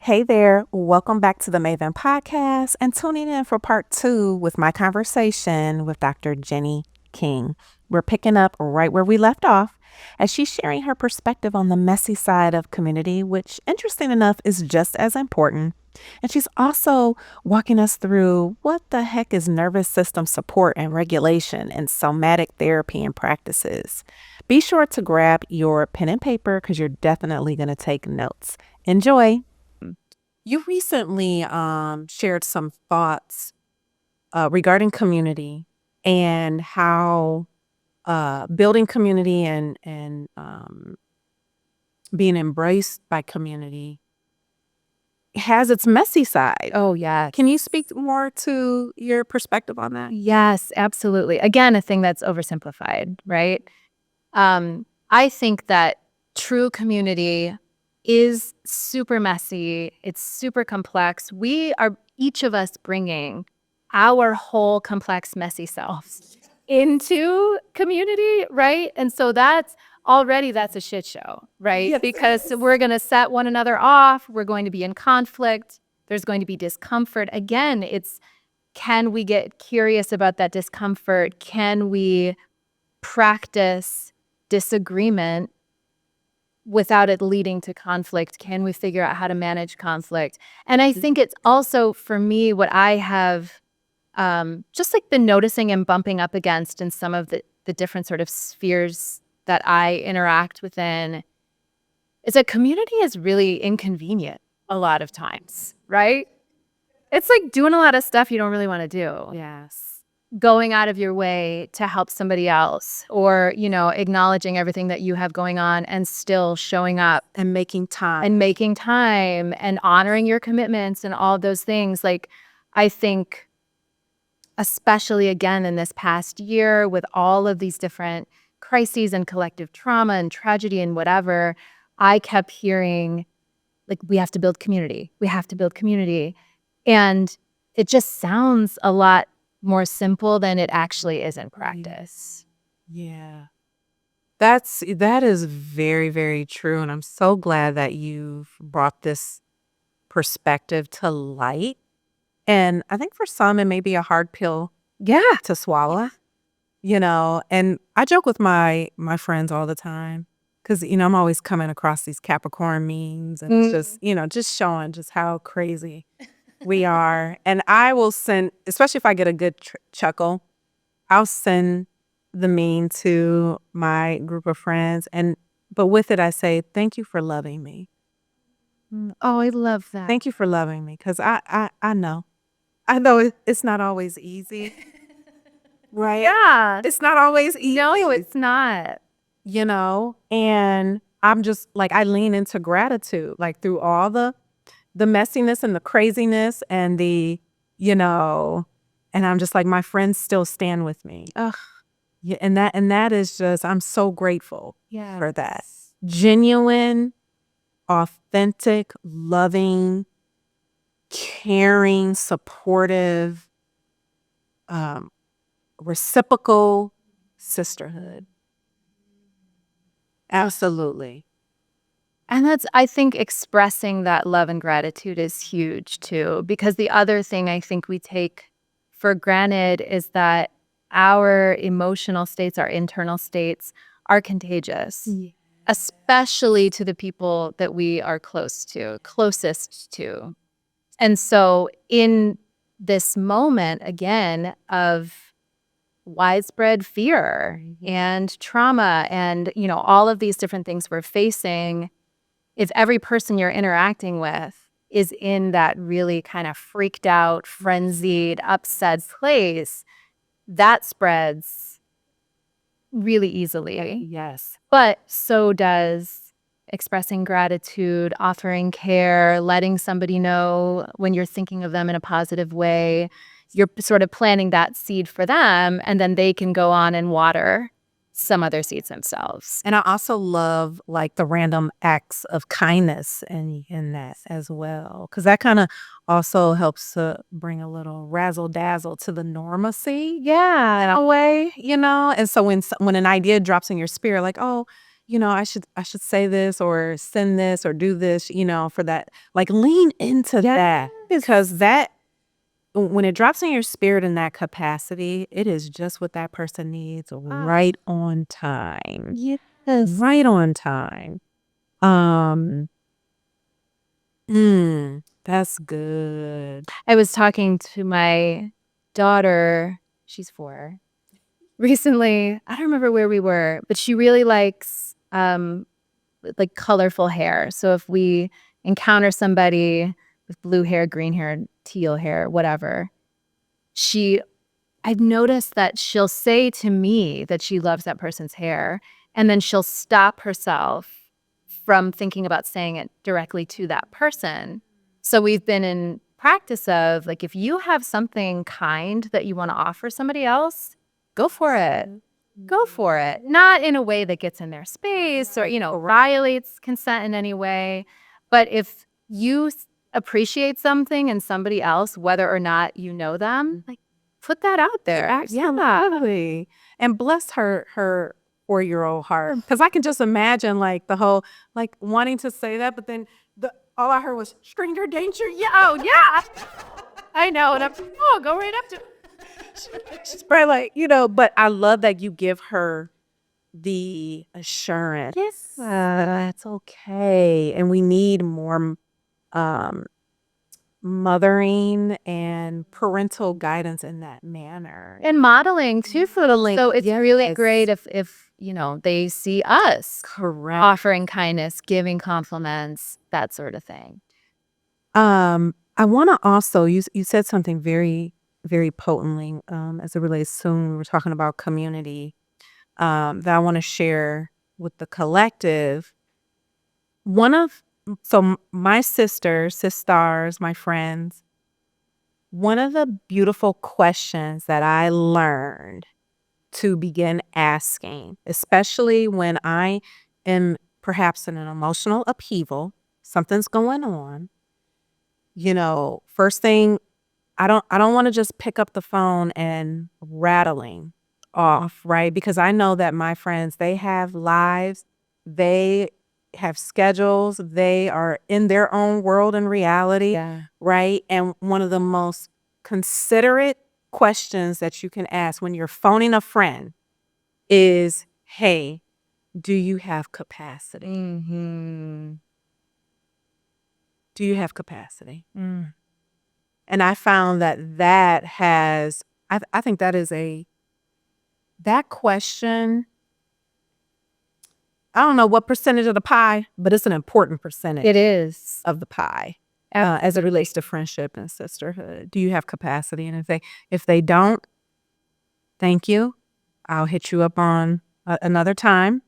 Hey there, welcome back to the Maven Podcast and tuning in for part 2 with my conversation with Dr. Jenny King. We're picking up right where we left off as she's sharing her perspective on the messy side of community, which, interesting enough, is just as important. And she's also walking us through what the heck is nervous system support and regulation and somatic therapy and practices. Be sure to grab your pen and paper because you're definitely going to take notes. Enjoy. You recently shared some thoughts regarding community and how building community and being embraced by community has its messy side. Oh, yeah. Can you speak more to your perspective on that? Yes, absolutely. Again, a thing that's oversimplified, right? I think that true community is super messy. It's super complex. We are each of us bringing our whole complex, messy selves into community, right? And so that's a shit show, right? Yes. Because we're going to set one another off. We're going to be in conflict. There's going to be discomfort. Again, can we get curious about that discomfort? Can we practice disagreement without it leading to conflict? Can we figure out how to manage conflict? And I think it's also, for me, what I have just like been noticing and bumping up against in some of the different sort of spheres that I interact within is that community is really inconvenient a lot of times, right? It's like doing a lot of stuff you don't really want to do. Yes. Going out of your way to help somebody else, or, acknowledging everything that you have going on and still showing up And making time. and honoring your commitments and all those things. Like, I think, especially again in this past year with all of these different crises and collective trauma and tragedy and whatever, I kept hearing, like, we have to build community. We have to build community. And it just sounds a lot more simple than it actually is in practice. Yeah. That is very, very true. And I'm so glad that you've brought this perspective to light. And I think for some, it may be a hard pill to swallow, and I joke with my friends all the time because, I'm always coming across these Capricorn memes and it's just showing just how crazy we are. And I will send, especially if I get a good chuckle, I'll send the meme to my group of friends. But with it, I say, thank you for loving me. Oh, I love that. Thank you for loving me because I know. I know it's not always easy, right? Yeah. It's not always easy. No, it's not. And I'm just like, I lean into gratitude, like through all the messiness and the craziness and and I'm just like, my friends still stand with me. Ugh. Yeah, and that is just, I'm so grateful for that. Yes. Genuine, authentic, loving, caring, supportive, reciprocal sisterhood. Absolutely. And I think expressing that love and gratitude is huge too, because the other thing I think we take for granted is that our emotional states, our internal states, are contagious, especially to the people that we are closest to. And so in this moment, again, of widespread fear and trauma and, all of these different things we're facing, if every person you're interacting with is in that really kind of freaked out, frenzied, upset place, that spreads really easily. Yes. But so does expressing gratitude, offering care, letting somebody know when you're thinking of them in a positive way. You're sort of planting that seed for them, and then they can go on and water some other seeds themselves. And I also love like the random acts of kindness in that as well, because that kind of also helps to bring a little razzle dazzle to the normacy. Yeah. In a way, And so when an idea drops in your spirit, like, oh, I should say this or send this or do this, for that. Like lean into that, because that when it drops in your spirit in that capacity, it is just what that person needs right on time. Yes. Right on time. That's good. I was talking to my daughter, she's 4, recently. I don't remember where we were, but she really likes like colorful hair. So if we encounter somebody with blue hair, green hair, teal hair, whatever, I've noticed that she'll say to me that she loves that person's hair, and then she'll stop herself from thinking about saying it directly to that person. So we've been in practice of, like, if you have something kind that you want to offer somebody else, go for it. Go for it. Not in a way that gets in their space or, violates consent in any way. But if you appreciate something in somebody else, whether or not you know them, like, put that out there. Absolutely. And bless her 4-year-old heart. Because I can just imagine like the whole, like wanting to say that, but then all I heard was stranger danger. Yeah. Oh, yeah. I know. And I'm, go right up to She's probably like, but I love that you give her the assurance. Yes. That's okay. And we need more mothering and parental guidance in that manner. And modeling too for the link. So it's really Yes. great if they see us Correct. offering kindness, giving compliments, that sort of thing. I want to also, you said something very, very potently as it relates to when we were talking about community, that I want to share with the collective. My sisters, my friends, one of the beautiful questions that I learned to begin asking, especially when I am perhaps in an emotional upheaval, something's going on, first thing, I don't want to just pick up the phone and rattling off, right? Because I know that my friends, they have lives, they have schedules, they are in their own world and reality, right? And one of the most considerate questions that you can ask when you're phoning a friend is, hey, do you have capacity? Do you have capacity? And I found that has, I think that question, I don't know what percentage of the pie, but it's an important percentage. It is. Of the pie as it relates to friendship and sisterhood. Do you have capacity? And if they don't, thank you. I'll hit you up on another time.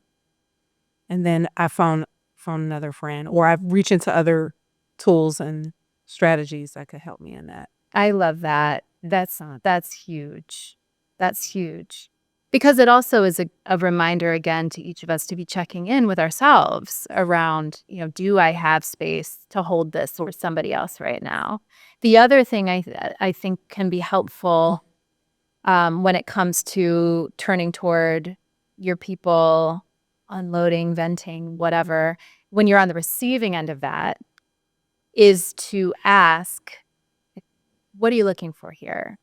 And then I phone another friend, or I reach into other tools and strategies that could help me in that. I love that. That's huge. That's huge. Because it also is a reminder again to each of us to be checking in with ourselves around, do I have space to hold this for somebody else right now? The other thing I think can be helpful when it comes to turning toward your people, unloading, venting, whatever, when you're on the receiving end of that, is to ask, what are you looking for here?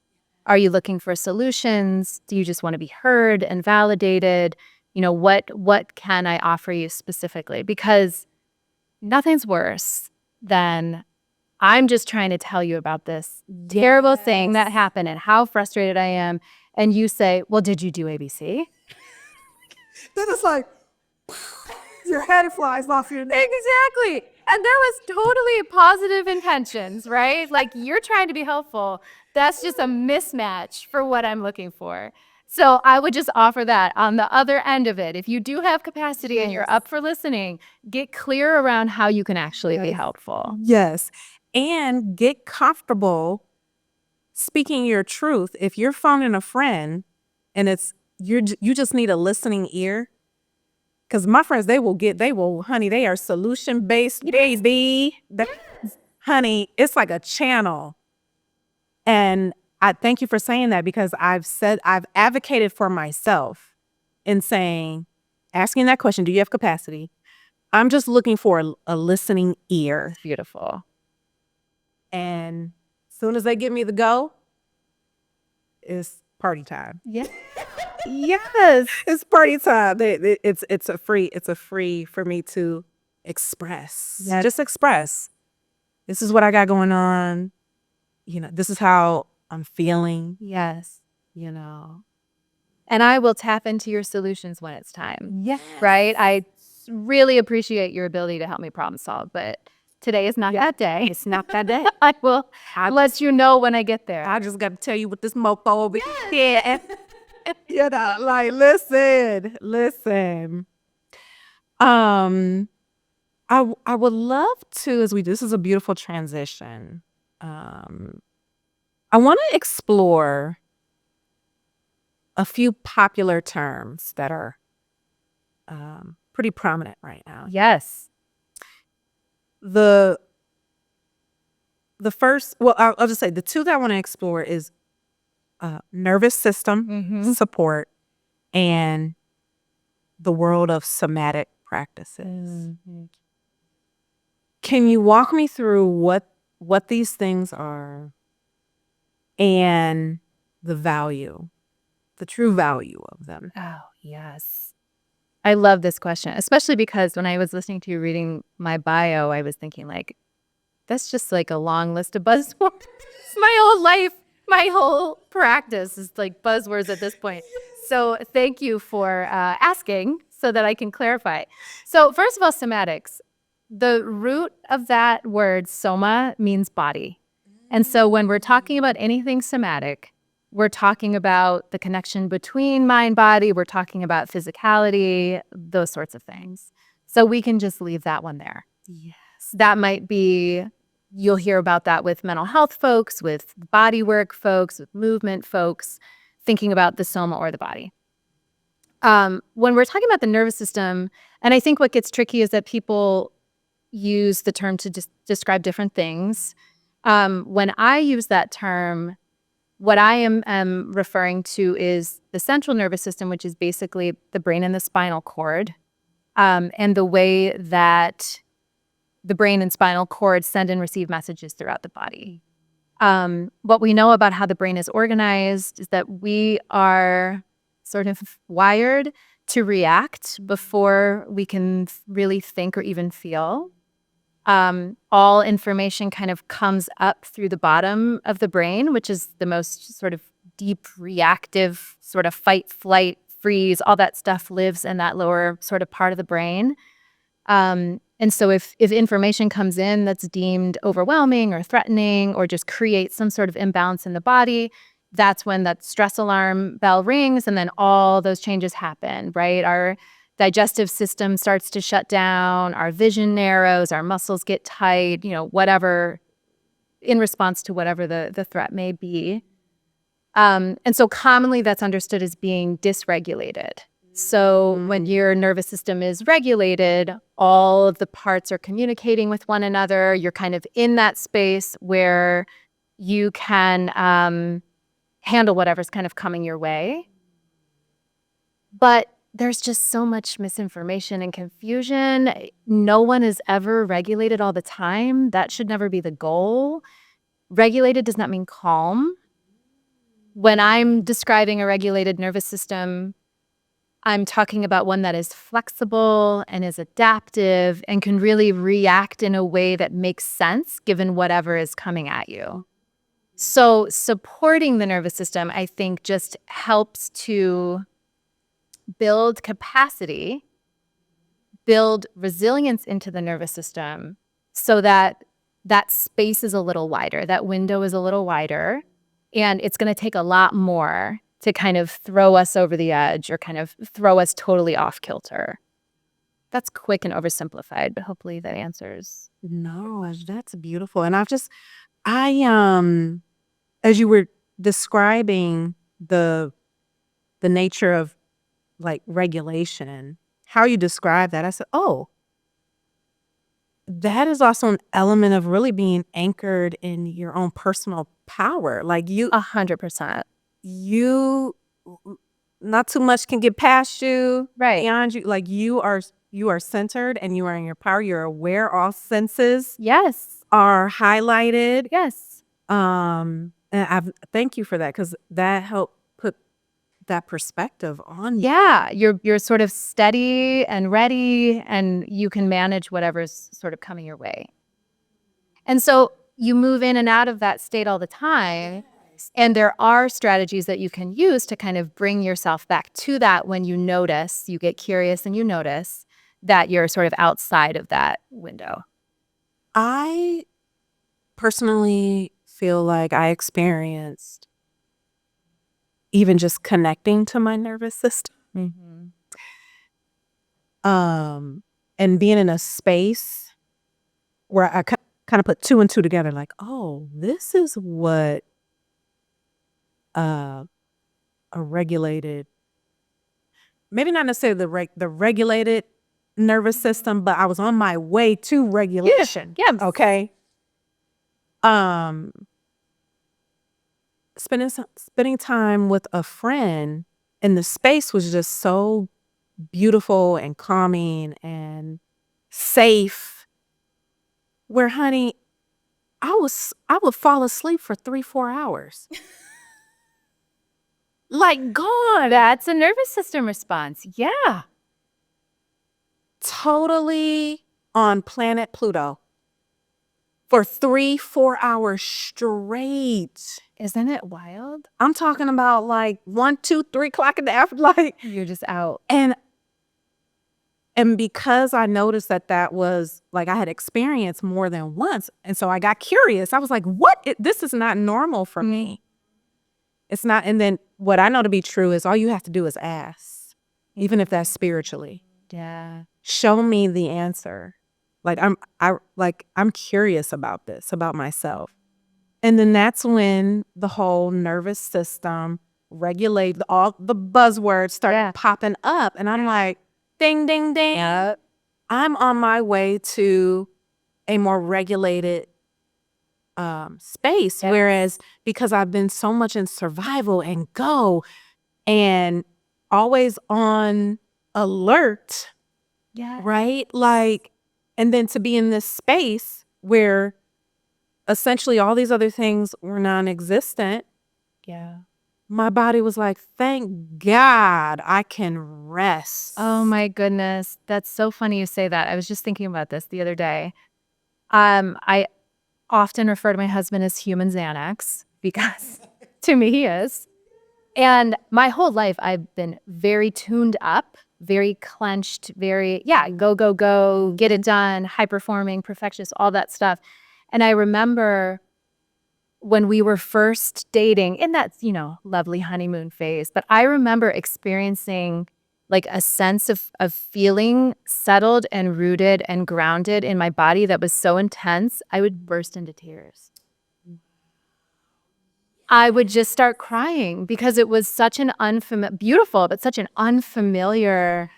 Are you looking for solutions? Do you just want to be heard and validated? What can I offer you specifically? Because nothing's worse than I'm just trying to tell you about this terrible thing that happened and how frustrated I am. And you say, well, did you do ABC? Then it's like, your head flies off your neck. Exactly. And there was totally positive intentions, right? Like, you're trying to be helpful. That's just a mismatch for what I'm looking for. So I would just offer that on the other end of it. If you do have capacity and you're up for listening, get clear around how you can actually be helpful. Yes. And get comfortable speaking your truth. If you're phoning a friend and you just need a listening ear, because my friends, honey, they are solution-based, baby. Honey, it's like a channel. And I thank you for saying that, because I've advocated for myself in saying, asking that question, do you have capacity? I'm just looking for a listening ear. Beautiful. And as soon as they give me the go, it's party time. Yeah. Yes. It's party time. It's a free for me to express. Yes. Just express. This is what I got going on. This is how I'm feeling. Yes. You And I will tap into your solutions when it's time. Yes. Right? I really appreciate your ability to help me problem solve, but today is not that day. It's not that day. I will let you know when I get there. I just got to tell you what this mofo over here. Like, listen. I would love to, this is a beautiful transition. I want to explore a few popular terms that are pretty prominent right now. Yes. The first, I'll just say the two that I want to explore is nervous system support and the world of somatic practices. Can you walk me through what these things are and the true value of them? Oh, yes. I love this question, especially because when I was listening to you reading my bio, I was thinking like, that's just like a long list of buzzwords. My whole life, my whole practice is like buzzwords at this point. So thank you for asking so that I can clarify. So first of all, somatics. The root of that word, soma, means body. And so when we're talking about anything somatic, we're talking about the connection between mind, body. We're talking about physicality, those sorts of things. So we can just leave that one there. Yes. That might be, you'll hear about that with mental health folks, with body work folks, with movement folks, thinking about the soma or the body. When we're talking about the nervous system, and I think what gets tricky is that people use the term to describe different things. When I use that term, what I am referring to is the central nervous system, which is basically the brain and the spinal cord, and the way that the brain and spinal cord send and receive messages throughout the body. What we know about how the brain is organized is that we are sort of wired to react before we can really think or even feel. All information kind of comes up through the bottom of the brain, which is the most sort of deep reactive sort of fight, flight, freeze, all that stuff lives in that lower sort of part of the brain. And so if information comes in that's deemed overwhelming or threatening or just creates some sort of imbalance in the body, that's when that stress alarm bell rings and then all those changes happen, right? Our digestive system starts to shut down, our vision narrows, our muscles get tight, whatever, in response to whatever the threat may be. And so commonly that's understood as being dysregulated. So when your nervous system is regulated, all of the parts are communicating with one another. You're kind of in that space where you can handle whatever's kind of coming your way. But there's just so much misinformation and confusion. No one is ever regulated all the time. That should never be the goal. Regulated does not mean calm. When I'm describing a regulated nervous system, I'm talking about one that is flexible and is adaptive and can really react in a way that makes sense given whatever is coming at you. So supporting the nervous system, I think, just helps to build capacity, build resilience into the nervous system so that that space is a little wider, that window is a little wider, and it's going to take a lot more to kind of throw us over the edge or kind of throw us totally off kilter. That's quick and oversimplified, but hopefully that answers. No, that's beautiful. And as you were describing the nature of like regulation, how you describe that, I said, oh, that is also an element of really being anchored in your own personal power. Like 100%. You not too much can get past you, Right. beyond you. Like you are centered and you are in your power. You're aware. All senses Yes. are highlighted. Yes. And thank you for that, because that helped put that perspective on you. Yeah. You're sort of steady and ready, and you can manage whatever's sort of coming your way. And so you move in and out of that state all the time. And there are strategies that you can use to kind of bring yourself back to that when you notice, you get curious and you notice that you're sort of outside of that window. I personally feel like I experienced even just connecting to my nervous system, and being in a space where I kind of put two and two together, like, oh, this is what a regulated, maybe not necessarily the regulated nervous system, but I was on my way to regulation. Yeah. Okay. Spending time with a friend, and the space was just so beautiful and calming and safe, where, honey, I would fall asleep for 3-4 hours. Like, gone. That's a nervous system response. Yeah. Totally on planet Pluto for 3-4 hours straight. Isn't it wild? I'm talking about like 1, 2, 3 o'clock in the afternoon. Like, You're just out. and because I noticed that was like I had experienced more than once, and so I got curious. I was like, what? This is not normal for me. It's not. And then what I know to be true is all you have to do is ask, even if that's spiritually. Yeah. Show me the answer. Like I'm curious about this, about myself. And then that's when the whole nervous system regulate, all the buzzwords started popping up. And I'm like, ding, ding, ding. Yep. I'm on my way to a more regulated space. Yep. Whereas because I've been so much in survival and go and always on alert, Yeah. right? Like, and then to be in this space where essentially all these other things were non-existent. Yeah. My body was like, thank God I can rest. Oh my goodness. That's so funny you say that. I was just thinking about this the other day. I often refer to my husband as human Xanax because to me he is. And my whole life I've been very tuned up, very clenched, very, go, go, go, get it done, high performing, perfectionist, all that stuff. And I remember when we were first dating in that, lovely honeymoon phase, but I remember experiencing like a sense of feeling settled and rooted and grounded in my body that was so intense, I would burst into tears. I would just start crying because it was such an beautiful, but such an unfamiliar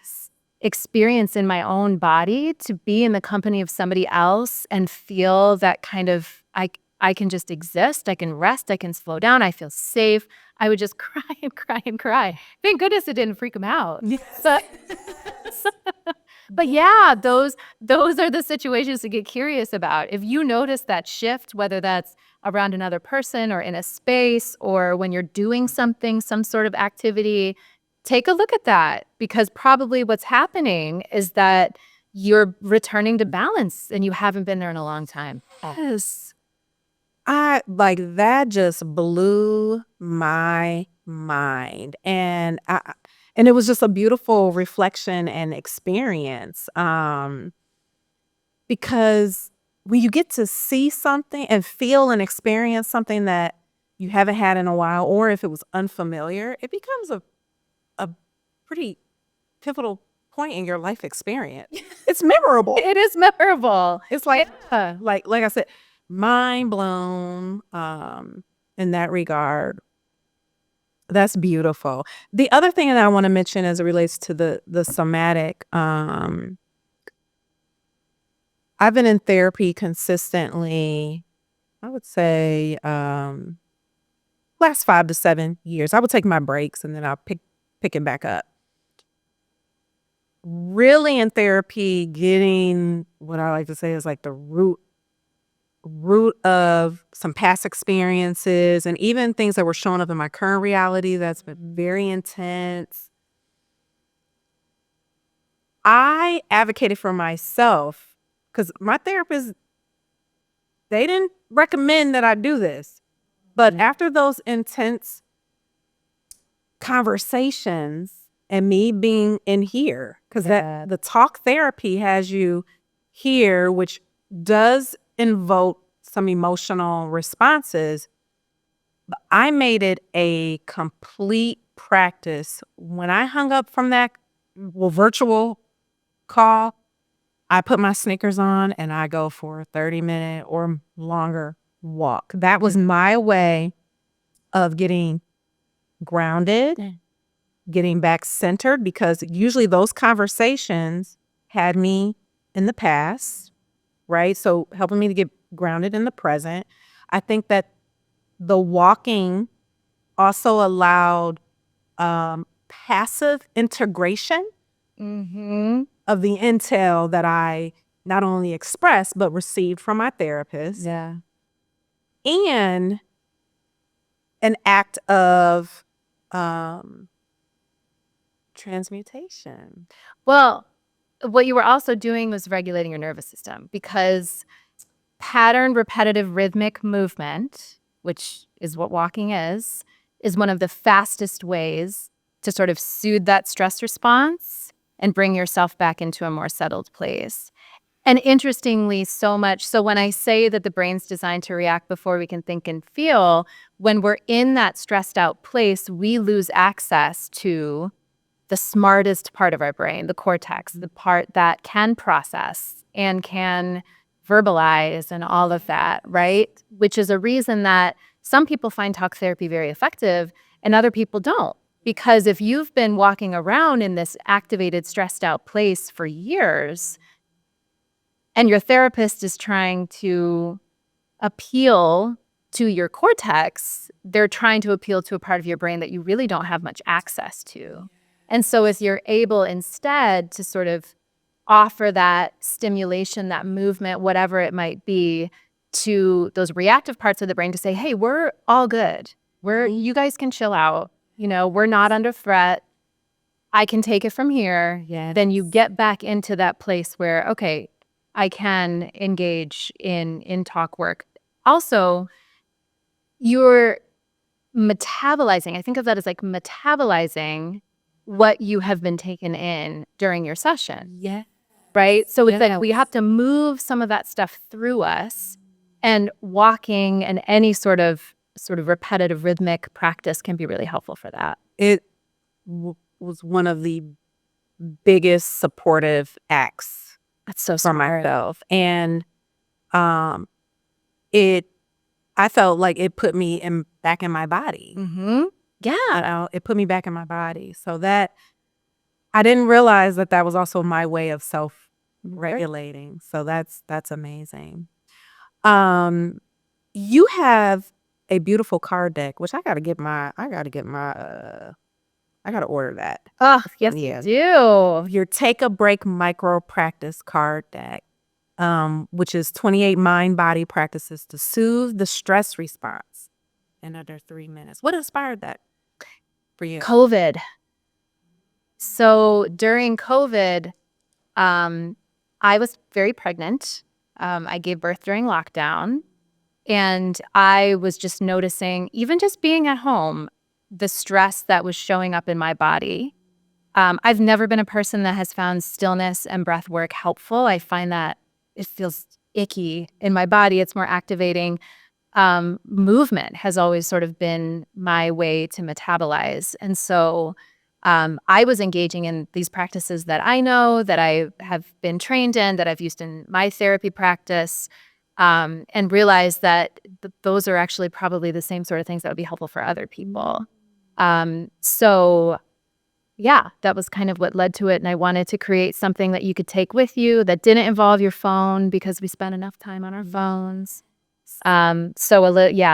experience in my own body to be in the company of somebody else and feel that kind of, I can just exist, I can rest, I can slow down, I feel safe. I would just cry and cry and cry. Thank goodness it didn't freak him out. Yes. But yeah, those are the situations to get curious about. If you notice that shift, whether that's around another person or in a space or when you're doing something, some sort of activity, take a look at that, because probably what's happening is that you're returning to balance and you haven't been there in a long time. Yes. That just blew my mind. And it was just a beautiful reflection and experience. Because when you get to see something and feel and experience something that you haven't had in a while, or if it was unfamiliar, it becomes a pretty pivotal point in your life experience. It's memorable. It is memorable. It's like, like I said, mind blown in that regard. That's beautiful. The other thing that I want to mention as it relates to the somatic, I've been in therapy consistently, I would say last 5 to 7 years. I would take my breaks and then I'll pick it back up. Really in therapy, getting what I like to say is like the root of some past experiences and even things that were showing up in my current reality that's been very intense. I advocated for myself because my therapist, they didn't recommend that I do this. But after those intense conversations and me being in here, because that the talk therapy has you here, which does invoke some emotional responses, but I made it a complete practice. When I hung up from that virtual call, I put my sneakers on and I go for a 30-minute or longer walk. That was my way of getting grounded, getting back centered, because usually those conversations had me in the past, right? So helping me to get grounded in the present. I think that the walking also allowed passive integration of the intel that I not only expressed but received from my therapist. Yeah. And an act of transmutation. Well, what you were also doing was regulating your nervous system, because patterned, repetitive, rhythmic movement, which is what walking is one of the fastest ways to sort of soothe that stress response and bring yourself back into a more settled place. And interestingly, so when I say that the brain's designed to react before we can think and feel, when we're in that stressed out place, we lose access to the smartest part of our brain, the cortex, the part that can process and can verbalize and all of that, right? Which is a reason that some people find talk therapy very effective and other people don't. Because if you've been walking around in this activated, stressed out place for years, and your therapist is trying to appeal to your cortex, they're trying to appeal to a part of your brain that you really don't have much access to. And so if you're able instead to sort of offer that stimulation, that movement, whatever it might be, to those reactive parts of the brain to say, hey, we're all good. You guys can chill out. We're not under threat. I can take it from here. Yes. Then you get back into that place where, okay, I can engage in talk work. Also, you're metabolizing. I think of that as like metabolizing what you have been taken in during your session. Yeah. Right? So it's like we have to move some of that stuff through us, and walking and any sort of repetitive rhythmic practice can be really helpful for that. It was one of the biggest supportive acts That's so for smart. myself. And I felt like it put me back in my body. Mm-hmm. Yeah. It put me back in my body. So that I didn't realize that was also my way of self-regulating. So that's amazing. You have a beautiful card deck, which I gotta order that. Oh, yes, Yeah. you do. Your Take a Break Micropractice card deck, which is 28 mind-body practices to soothe the stress response in under 3 minutes. What inspired that for you? COVID. So during COVID, I was very pregnant. I gave birth during lockdown, and I was just noticing, even just being at home, the stress that was showing up in my body. I've never been a person that has found stillness and breath work helpful. I find that it feels icky in my body. It's more activating. Movement has always sort of been my way to metabolize. And so I was engaging in these practices that I know, that I have been trained in, that I've used in my therapy practice, and realized that those are actually probably the same sort of things that would be helpful for other people. So yeah, that was kind of what led to it. And I wanted to create something that you could take with you that didn't involve your phone, because we spend enough time on our phones. So a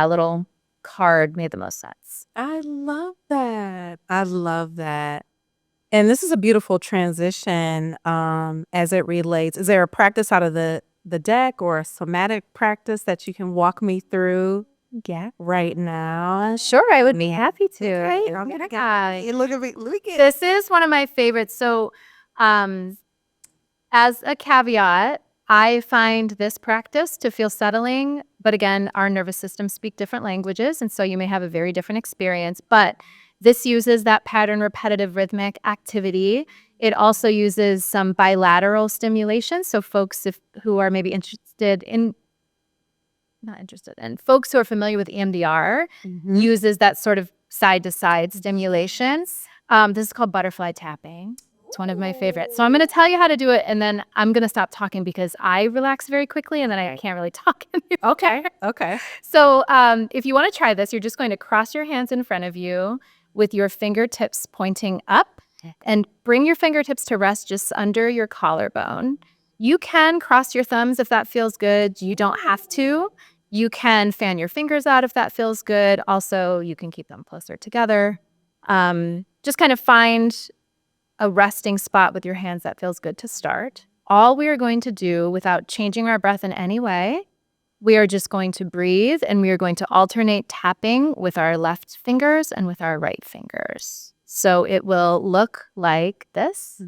little card made the most sense. I love that. I love that. And this is a beautiful transition as it relates. Is there a practice out of the deck or a somatic practice that you can walk me through right now? Sure, I would be happy to. Okay, I'm gonna look at me. Look at This is one of my favorites. So, as a caveat, I find this practice to feel settling. But again, our nervous systems speak different languages. And so you may have a very different experience. But this uses that pattern repetitive rhythmic activity. It also uses some bilateral stimulation. So folks who are maybe folks who are familiar with EMDR uses that sort of side-to-side stimulation. This is called butterfly tapping. It's one of my favorites. So I'm going to tell you how to do it, and then I'm going to stop talking because I relax very quickly, and then I can't really talk anymore. Okay. So if you want to try this, you're just going to cross your hands in front of you with your fingertips pointing up and bring your fingertips to rest just under your collarbone. You can cross your thumbs if that feels good. You don't have to. You can fan your fingers out if that feels good. Also, you can keep them closer together. Just kind of find a resting spot with your hands that feels good to start. All we are going to do without changing our breath in any way, we are just going to breathe, and we are going to alternate tapping with our left fingers and with our right fingers. So it will look like this.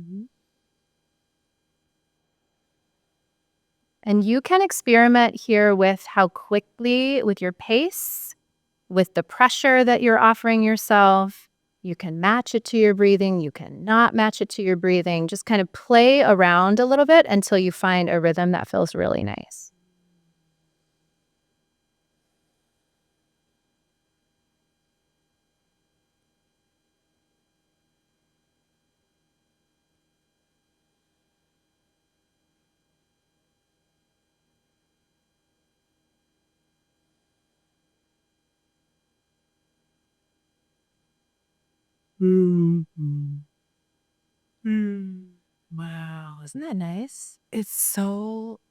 And you can experiment here with how quickly, with your pace, with the pressure that you're offering yourself. You can match it to your breathing. You cannot match it to your breathing. Just kind of play around a little bit until you find a rhythm that feels really nice. Wow, isn't that nice? It's so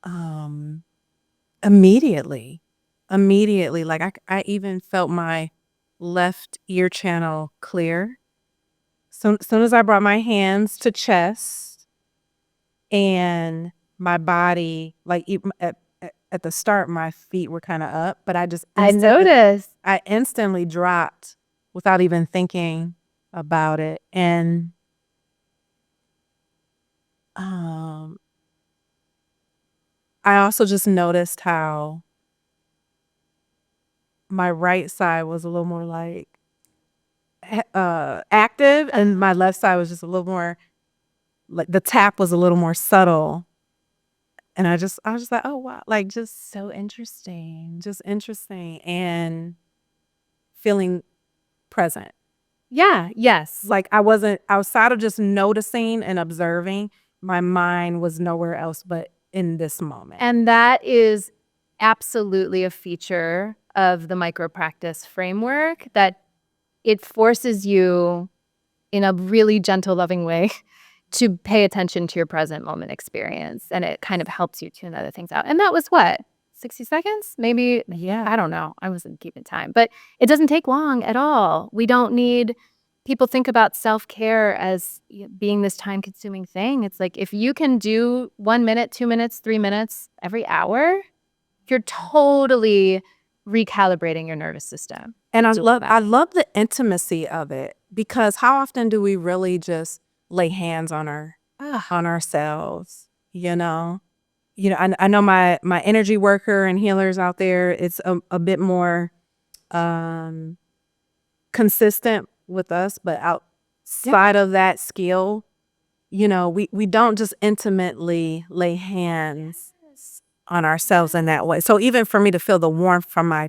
immediately, like I even felt my left ear channel clear. So soon as I brought my hands to chest and my body, like at the start, my feet were kind of up, but I noticed. I instantly dropped without even thinking about it. And I also just noticed how my right side was a little more like active, and my left side was just a little more like the tap was a little more subtle. And I was just like, oh wow, like just so interesting, and feeling present. Yeah, yes. Like I wasn't outside of just noticing and observing, my mind was nowhere else but in this moment. And that is absolutely a feature of the micropractice framework, that it forces you in a really gentle, loving way to pay attention to your present moment experience. And it kind of helps you tune other things out. And that was what? 60 seconds? Maybe, Yeah. I don't know. I wasn't keeping time. But it doesn't take long at all. We don't need, people think about self-care as being this time-consuming thing. It's like if you can do 1 minute, 2 minutes, 3 minutes every hour, you're totally recalibrating your nervous system. And I love the intimacy of it, because how often do we really just lay hands on ourselves, you know? I know my energy worker and healers out there, it's a bit more consistent with us, but outside of that skill, we don't just intimately lay hands on ourselves in that way. So even for me to feel the warmth from my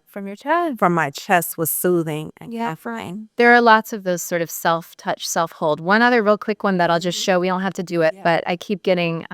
chest was soothing and comforting. There are lots of those sort of self-touch, self-hold. One other real quick one that I'll just show. We don't have to do it, but I keep getting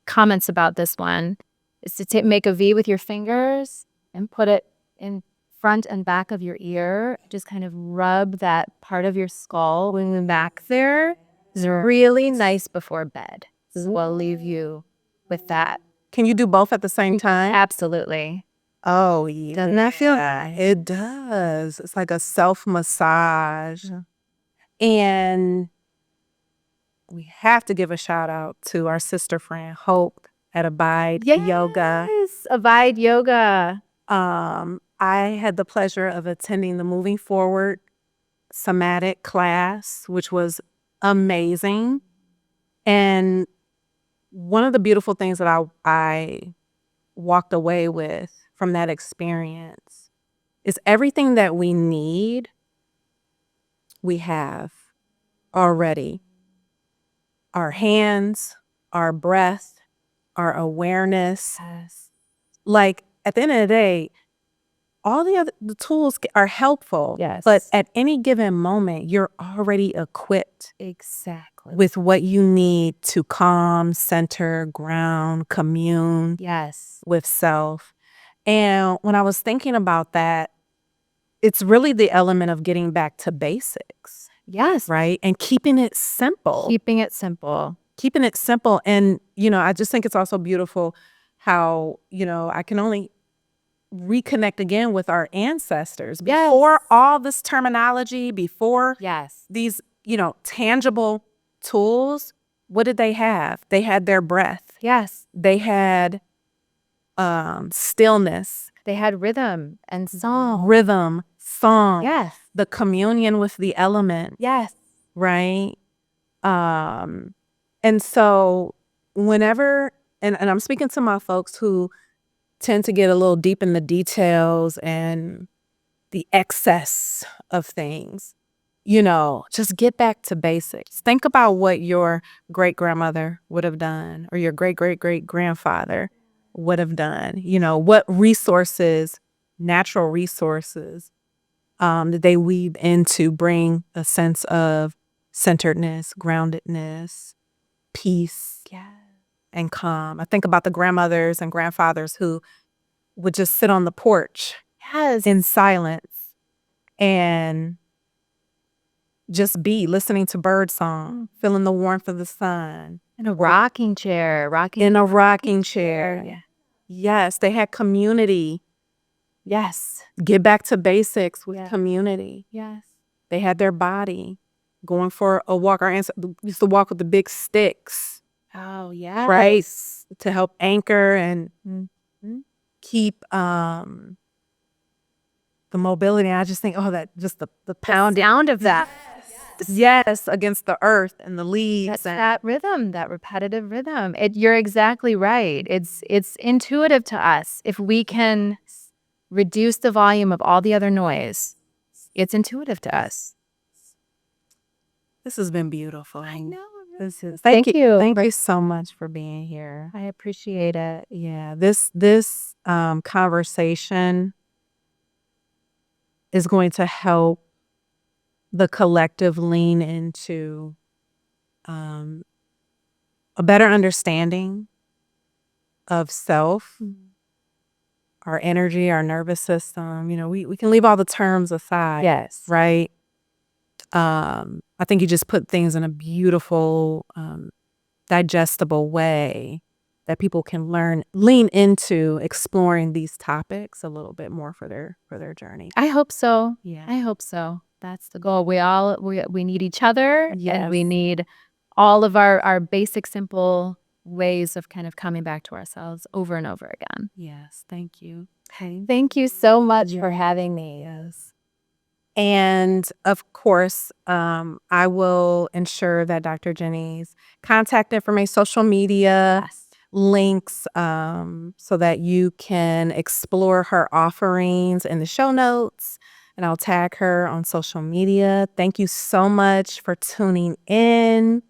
comments about this one. Is to make a V with your fingers and put it in front and back of your ear. Just kind of rub that part of your skull in the back there. It's really nice before bed. So I'll leave you with that. Can you do both at the same time? Absolutely. Oh, yeah. Doesn't that feel? It does. It's like a self-massage. And we have to give a shout out to our sister friend Hope at Abide Yoga. Yes, Abide Yoga. I had the pleasure of attending the Moving Forward Somatic class, which was amazing. And one of the beautiful things that I walked away with from that experience is everything that we need, we have already. Our hands, our breath, our awareness. Like at the end of the day, all the tools are helpful. Yes. But at any given moment, you're already equipped Exactly. with what you need to calm, center, ground, commune Yes. with self. And when I was thinking about that, it's really the element of getting back to basics, Yes. right? And keeping it simple. Keeping it simple. Keeping it simple. And, I just think it's also beautiful how, I can only reconnect again with our ancestors. Yes. Before all this terminology, before Yes. these, tangible tools, what did they have? They had their breath. Yes. They had stillness. They had rhythm and song. Rhythm, song. Yes. The communion with the element. Yes. Right? And so whenever, and I'm speaking to my folks who tend to get a little deep in the details and the excess of things, just get back to basics. Think about what your great-grandmother would have done or your great-great-great-grandfather would have done. What resources, natural resources, that they weave in to bring a sense of centeredness, groundedness, peace, and calm. I think about the grandmothers and grandfathers who would just sit on the porch in silence and just be listening to bird song, feeling the warmth of the sun. In a rocking chair. In a rocking chair. Yeah. Yes, they had community. Yes. Get back to basics with community. Yes. They had their body going for a walk. Our ancestors used to walk with the big sticks. Oh, yes. Right? To help anchor and keep the mobility. And I just think, that just the pound Sound of that. Yes, against the earth and the leaves. That's that rhythm, that repetitive rhythm. You're exactly right. It's intuitive to us. If we can reduce the volume of all the other noise, it's intuitive to us. This has been beautiful. I know. Thank you. Thank you so much for being here. I appreciate it. Yeah, this conversation is going to help the collective lean into a better understanding of self, our energy, our nervous system. We can leave all the terms aside. Yes. Right? I think you just put things in a beautiful, digestible way that people can lean into exploring these topics a little bit more for their journey. I hope so. Yeah. I hope so. That's the goal. We need each other, and we Yes. need all of our basic, simple ways of kind of coming back to ourselves over and over again. Yes. Thank you. Okay. Thank you so much for having me. Yes. And of course, I will ensure that Dr. Jenny's contact information, social media, links, so that you can explore her offerings in the show notes. And I'll tag her on social media. Thank you so much for tuning in,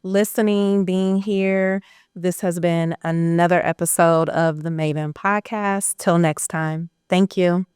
listening, being here. This has been another episode of the Maven Podcast. Till next time. Thank you.